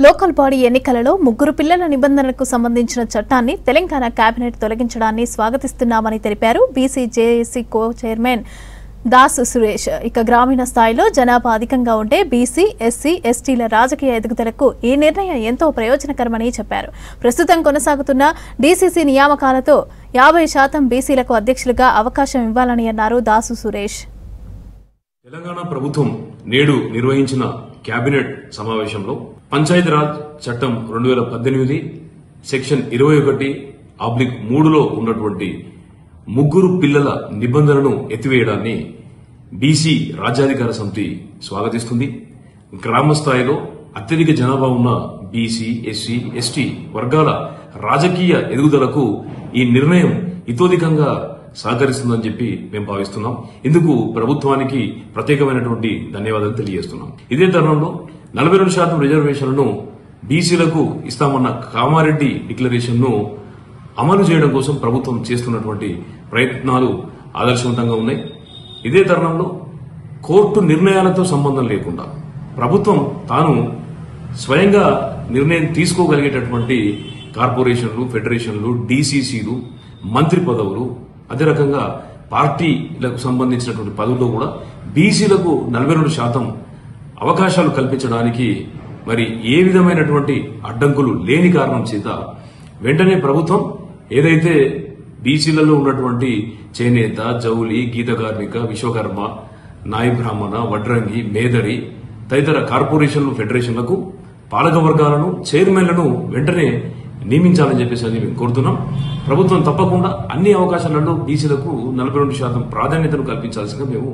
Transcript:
Local body ఎన్నికలలో ముగ్గురు పిల్లల నిబంధనలకు సంబంధించిన చట్టాన్ని తెలంగాణ కేబినెట్ తొలగించడాన్ని స్వాగతిస్తున్నామని తెలిపారు బీసీ జేఏసీ కో చైర్మన్ దాసు సురేష్. ఇక గ్రామీణ స్థాయిలో జనాభా అధికంగా ఉంటే బీసీ, ఎస్సీ, ఎస్టీల రాజకీయ ఎదుగుదలకు ఈ నిర్ణయం ఎంతో ప్రయోజనకరమని చెప్పారు. ప్రస్తుతం కొనసాగుతున్న డీసీసీ నియామకాలతో 50% బీసీలకు అధ్యక్షులుగా అవకాశం ఇవ్వాలని అన్నారు దాసు సురేష్. తెలంగాణ ప్రభుత్వం నేడు నిర్వహించిన కేబినెట్ సమావేశంలో పంచాయతీరాజ్ చట్టం 2018 సెక్షన్ 21/3లో ఉన్నటువంటి ముగ్గురు పిల్లల నిబంధనను ఎత్తివేయడాన్ని బీసీ రాజ్యాధికార సమితి స్వాగతిస్తుంది. గ్రామ స్థాయిలో అత్యధిక జనాభా ఉన్న బీసీ, ఎస్సీ, ఎస్టీ వర్గాల రాజకీయ ఎదుగుదలకు ఈ నిర్ణయం ఇతోధికంగా సహకరిస్తుందని చెప్పి మేము భావిస్తున్నాం. ఇందుకు ప్రభుత్వానికి ప్రత్యేకమైనటువంటి ధన్యవాదాలు తెలియజేస్తున్నాం. ఇదే తరుణంలో 42% రిజర్వేషన్లను బీసీలకు ఇస్తామన్న కామారెడ్డి డిక్లరేషన్ ను అమలు చేయడం కోసం ప్రభుత్వం చేస్తున్నటువంటి ప్రయత్నాలు ఆదర్శవంతంగా ఉన్నాయి. ఇదే తరుణంలో కోర్టు నిర్ణయాలతో సంబంధం లేకుండా ప్రభుత్వం తాను స్వయంగా నిర్ణయం తీసుకోగలిగేటటువంటి కార్పొరేషన్లు, ఫెడరేషన్లు, డీసీసీలు, మంత్రి పదవులు, అదే రకంగా పార్టీలకు సంబంధించినటువంటి పదవుల్లో కూడా బీసీలకు 42% అవకాశాలు కల్పించడానికి మరి ఏ విధమైనటువంటి అడ్డంకులు లేని కారణం చేత వెంటనే ప్రభుత్వం ఏదైతే బీసీలలో ఉన్నటువంటి చేనేత, జౌలి, గీత కార్మిక, విశ్వకర్మ, నాయి బ్రాహ్మణ, వడ్రంగి, మేదరి తదితర కార్పొరేషన్లు, ఫెడరేషన్లకు పాలక వర్గాలను, చైర్మన్లను వెంటనే నియమించాలని చెప్పేసి అని మేము కోరుతున్నాం. ప్రభుత్వం తప్పకుండా అన్ని అవకాశాలలో బీసీలకు 42% ప్రాధాన్యతను కల్పించాల్సిందిగా మేము